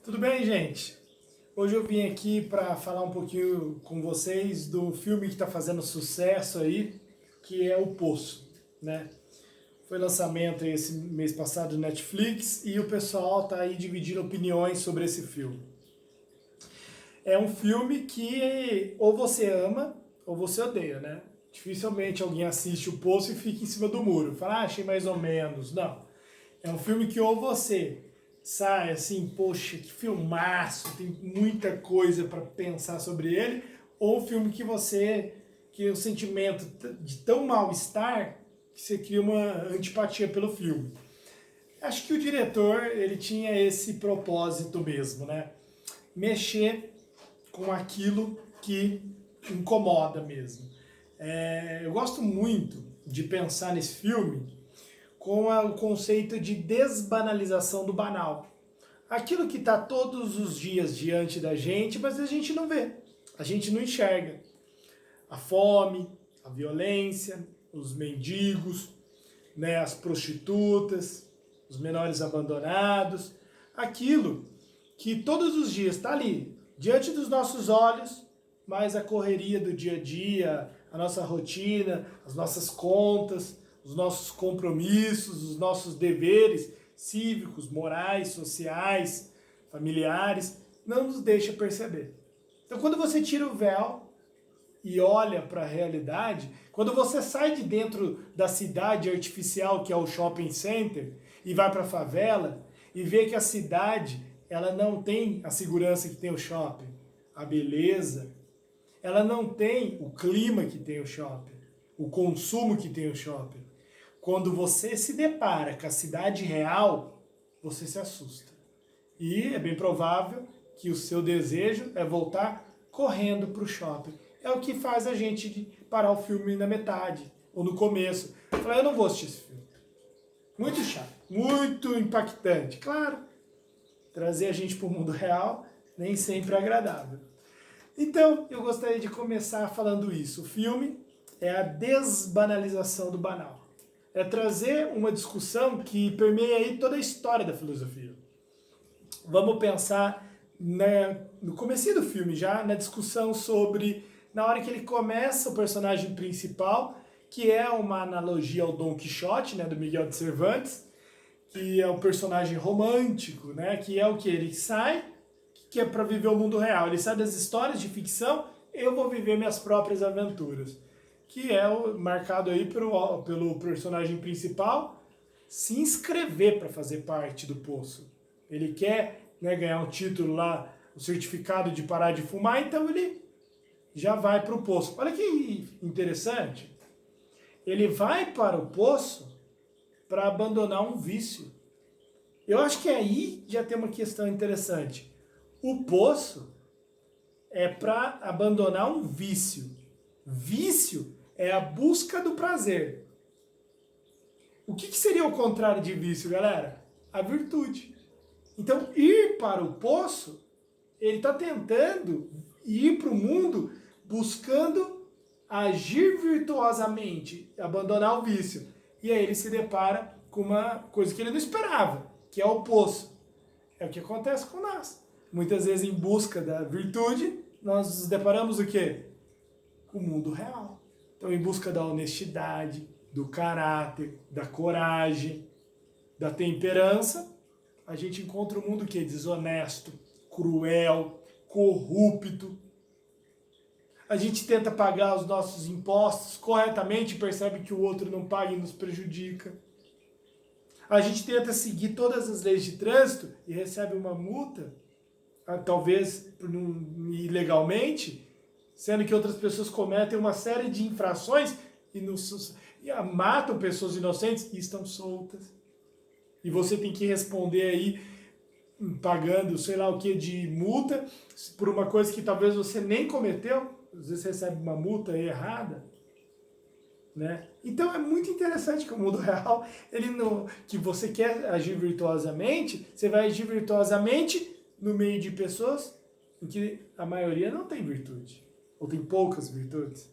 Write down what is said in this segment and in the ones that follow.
Tudo bem, gente? Hoje eu vim aqui para falar um pouquinho com vocês do filme que está fazendo sucesso aí, que é O Poço, né? Foi lançamento esse mês passado no Netflix e o pessoal tá aí dividindo opiniões sobre esse filme. É um filme que ou você ama ou você odeia, né? Dificilmente alguém assiste O Poço e fica em cima do muro. Fala, achei mais ou menos. Não. É um filme que ou você sai assim, poxa, que filmaço, tem muita coisa para pensar sobre ele, ou um filme que o sentimento de tão mal-estar que você cria uma antipatia pelo filme. Acho que o diretor, ele tinha esse propósito mesmo, né? Mexer com aquilo que incomoda mesmo. Eu gosto muito de pensar nesse filme com o conceito de desbanalização do banal. Aquilo que está todos os dias diante da gente, mas a gente não vê, a gente não enxerga. A fome, a violência, os mendigos, né, as prostitutas, os menores abandonados, aquilo que todos os dias está ali, diante dos nossos olhos, mas a correria do dia a dia, a nossa rotina, as nossas contas, os nossos compromissos, os nossos deveres cívicos, morais, sociais, familiares, não nos deixa perceber. Então, quando você tira o véu e olha para a realidade, quando você sai de dentro da cidade artificial que é o shopping center e vai para a favela e vê que a cidade ela não tem a segurança que tem o shopping, a beleza, ela não tem o clima que tem o shopping, o consumo que tem o shopping. Quando você se depara com a cidade real, você se assusta. E é bem provável que o seu desejo é voltar correndo para o shopping. É o que faz a gente parar o filme na metade, ou no começo. Falar, eu não vou assistir esse filme. Muito chato, muito impactante. Claro, trazer a gente para o mundo real nem sempre é agradável. Então, eu gostaria de começar falando isso. O filme é a desbanalização do banal. É trazer uma discussão que permeia aí toda a história da filosofia. Vamos pensar no começo do filme já, na discussão sobre, na hora que ele começa o personagem principal, que é uma analogia ao Dom Quixote, né, do Miguel de Cervantes, que é um personagem romântico, né, que é o que ele sai, que é para viver o mundo real. Ele sai das histórias de ficção, eu vou viver minhas próprias aventuras. Que é marcado aí pelo personagem principal se inscrever para fazer parte do poço. Ele quer, né, ganhar um título lá, o certificado de parar de fumar, então ele já vai para o poço. Olha que interessante. Ele vai para o poço para abandonar um vício. Eu acho que aí já tem uma questão interessante. O poço é para abandonar um vício. Vício é a busca do prazer. O que seria o contrário de vício, galera? A virtude. Então, ir para o poço, ele está tentando ir para o mundo buscando agir virtuosamente, abandonar o vício. E aí ele se depara com uma coisa que ele não esperava, que é o poço. É o que acontece com nós. Muitas vezes, em busca da virtude, nós nos deparamos o quê? Com o mundo real. Então, em busca da honestidade, do caráter, da coragem, da temperança, a gente encontra um mundo que é desonesto, cruel, corrupto. A gente tenta pagar os nossos impostos corretamente e percebe que o outro não paga e nos prejudica. A gente tenta seguir todas as leis de trânsito e recebe uma multa, talvez ilegalmente, sendo que outras pessoas cometem uma série de infrações e matam pessoas inocentes e estão soltas. E você tem que responder aí pagando sei lá o que de multa por uma coisa que talvez você nem cometeu. Às vezes você recebe uma multa errada. Né? Então é muito interessante que o mundo real, ele não, que você quer agir virtuosamente, você vai agir virtuosamente no meio de pessoas em que a maioria não tem virtude, ou tem poucas virtudes.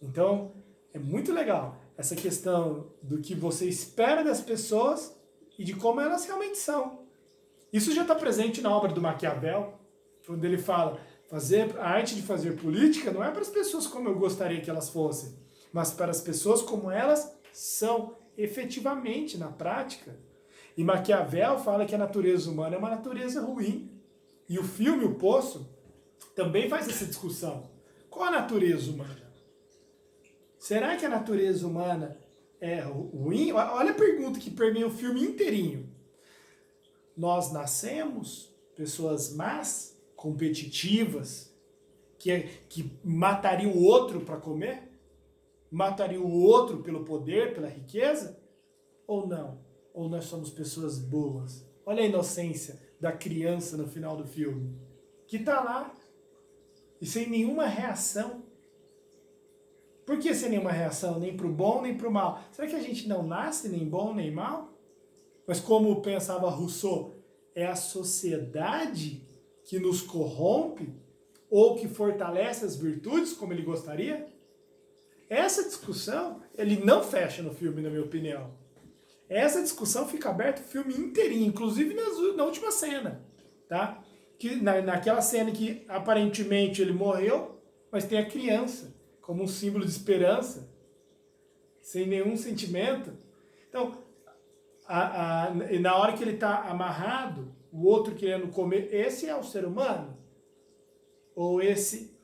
Então é muito legal essa questão do que você espera das pessoas e de como elas realmente são. Isso já está presente na obra do Maquiavel, quando ele fala, a arte de fazer política não é para as pessoas como eu gostaria que elas fossem, mas para as pessoas como elas são efetivamente na prática. E Maquiavel fala que a natureza humana é uma natureza ruim. E o filme O Poço também faz essa discussão. Qual a natureza humana? Será que a natureza humana é ruim? Olha a pergunta que permeia o filme inteirinho. Nós nascemos pessoas más, competitivas, que matariam o outro para comer? Matariam o outro pelo poder, pela riqueza? Ou não? Ou nós somos pessoas boas? Olha a inocência da criança no final do filme, que está lá e sem nenhuma reação. Por que sem nenhuma reação? Nem para o bom, nem para o mal. Será que a gente não nasce nem bom, nem mal? Mas como pensava Rousseau, é a sociedade que nos corrompe ou que fortalece as virtudes como ele gostaria? Essa discussão, ele não fecha no filme, na minha opinião. Essa discussão fica aberta o filme inteirinho, inclusive na última cena, tá? Naquela cena que aparentemente ele morreu, mas tem a criança como um símbolo de esperança, sem nenhum sentimento. Então, na hora que ele está amarrado, o outro querendo comer, esse é o ser humano? Ou esse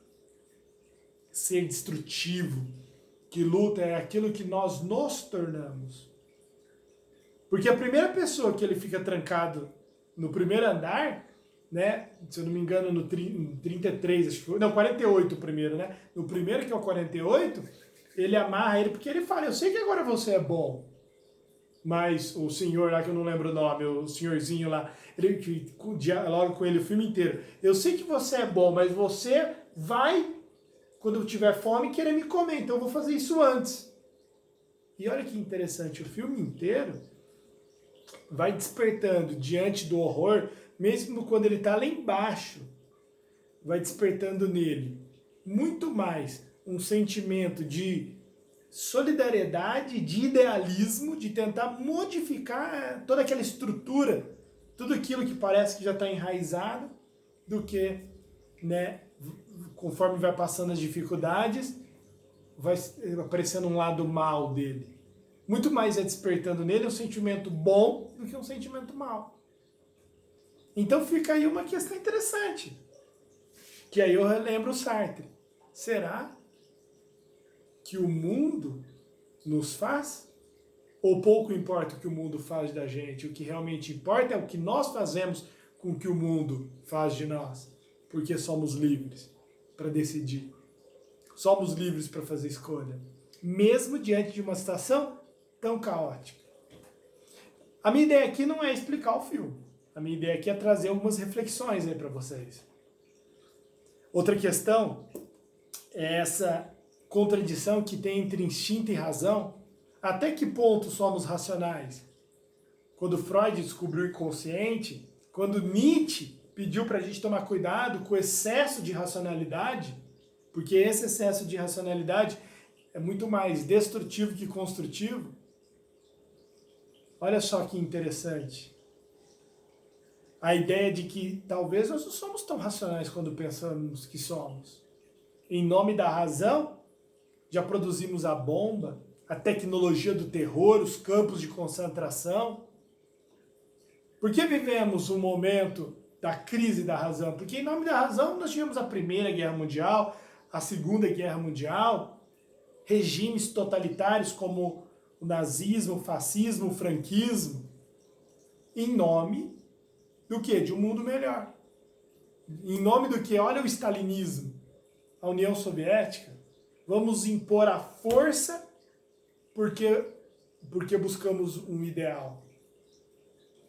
ser destrutivo, que luta, é aquilo que nós nos tornamos? Porque a primeira pessoa que ele fica trancado no primeiro andar, né, se eu não me engano, no 33, acho que foi, não, 48 o primeiro, né? No primeiro, que é o 48, ele amarra ele porque ele fala, eu sei que agora você é bom, mas o senhor lá, que eu não lembro o nome, o senhorzinho lá, ele dialoga com ele o filme inteiro. Eu sei que você é bom, mas você vai, quando eu tiver fome, querer me comer, então eu vou fazer isso antes. E olha que interessante, o filme inteiro vai despertando diante do horror, mesmo quando ele está lá embaixo, vai despertando nele muito mais um sentimento de solidariedade, de idealismo, de tentar modificar toda aquela estrutura, tudo aquilo que parece que já está enraizado, do que, né, conforme vai passando as dificuldades, vai aparecendo um lado mal dele. Muito mais é despertando nele um sentimento bom do que um sentimento mal. Então fica aí uma questão interessante, que aí eu relembro o Sartre. Será que o mundo nos faz? Ou pouco importa o que o mundo faz da gente? O que realmente importa é o que nós fazemos com o que o mundo faz de nós. Porque somos livres para decidir. Somos livres para fazer escolha. Mesmo diante de uma situação tão caótica. A minha ideia aqui não é explicar o filme. A minha ideia aqui é trazer algumas reflexões aí para vocês. Outra questão é essa contradição que tem entre instinto e razão. Até que ponto somos racionais? Quando Freud descobriu o inconsciente, quando Nietzsche pediu para a gente tomar cuidado com o excesso de racionalidade, porque esse excesso de racionalidade é muito mais destrutivo que construtivo. Olha só que interessante. A ideia de que talvez nós não somos tão racionais quando pensamos que somos. Em nome da razão, já produzimos a bomba, a tecnologia do terror, os campos de concentração. Por que vivemos um momento da crise da razão? Porque em nome da razão nós tivemos a Primeira Guerra Mundial, a Segunda Guerra Mundial, regimes totalitários como o nazismo, o fascismo, o franquismo, em nome do quê? De um mundo melhor. Em nome do quê? Olha o stalinismo, a União Soviética. Vamos impor a força porque buscamos um ideal.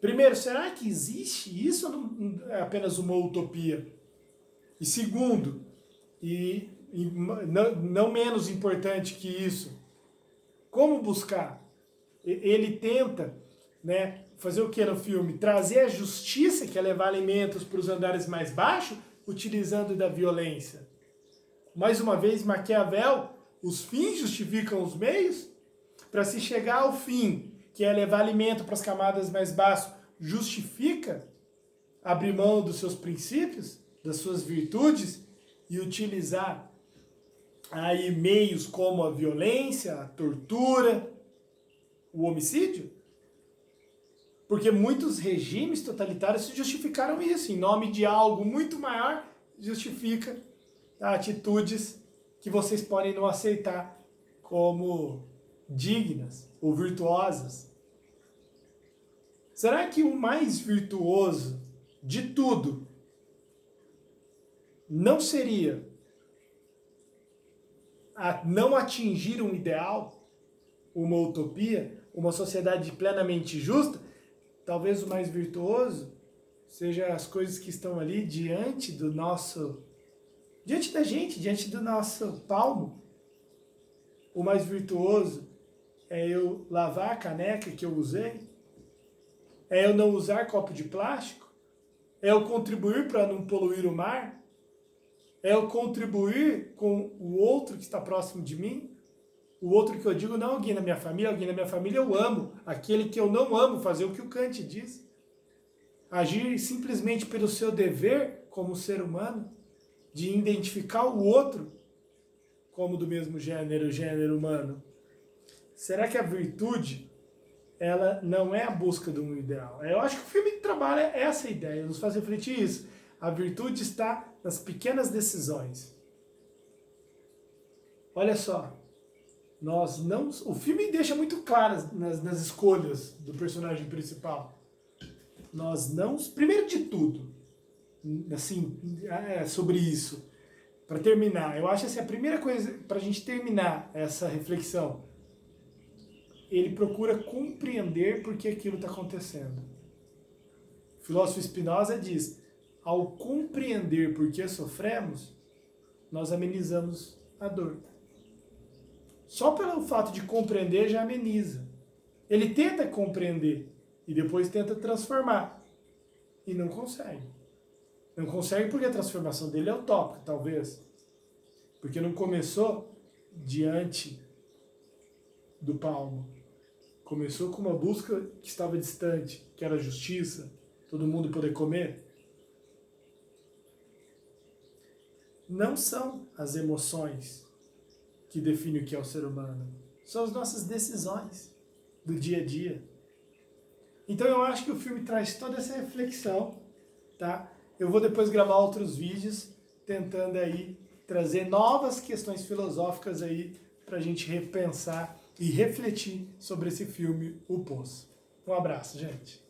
Primeiro, será que existe isso ou não é apenas uma utopia? E segundo, e não menos importante que isso, como buscar? Ele tenta, né, fazer o que no filme? Trazer a justiça, que é levar alimentos para os andares mais baixos, utilizando da violência. Mais uma vez, Maquiavel, os fins justificam os meios? Para se chegar ao fim, que é levar alimento para as camadas mais baixas, justifica abrir mão dos seus princípios, das suas virtudes e utilizar aí meios como a violência, a tortura, o homicídio? Porque muitos regimes totalitários justificaram isso, em nome de algo muito maior, justifica atitudes que vocês podem não aceitar como dignas ou virtuosas. Será que o mais virtuoso de tudo não seria não atingir um ideal, uma utopia, uma sociedade plenamente justa? Talvez o mais virtuoso seja as coisas que estão ali diante do nosso, diante da gente, diante do nosso palmo. O mais virtuoso é eu lavar a caneca que eu usei, é eu não usar copo de plástico, é eu contribuir para não poluir o mar, é eu contribuir com o outro que está próximo de mim. O outro que eu digo não é alguém da minha família, alguém da minha família eu amo. Aquele que eu não amo, fazer o que o Kant diz. Agir simplesmente pelo seu dever como ser humano, de identificar o outro como do mesmo gênero humano. Será que a virtude, ela não é a busca de um ideal? Eu acho que o filme trabalha essa ideia, nos faz refletir isso. A virtude está nas pequenas decisões. Olha só. O filme deixa muito claro nas escolhas do personagem principal. Primeiro de tudo, assim, sobre isso, para terminar, eu acho assim, a primeira coisa, para a gente terminar essa reflexão, ele procura compreender por que aquilo está acontecendo. O filósofo Spinoza diz, ao compreender por que sofremos, nós amenizamos a dor. Só pelo fato de compreender já ameniza. Ele tenta compreender e depois tenta transformar. E não consegue. Não consegue porque a transformação dele é utópica, talvez. Porque não começou diante do palmo. Começou com uma busca que estava distante, que era a justiça, todo mundo poder comer. Não são as emoções que define o que é o ser humano. São as nossas decisões do dia a dia. Então eu acho que o filme traz toda essa reflexão, tá? Eu vou depois gravar outros vídeos tentando aí trazer novas questões filosóficas aí pra gente repensar e refletir sobre esse filme, O Poço. Um abraço, gente.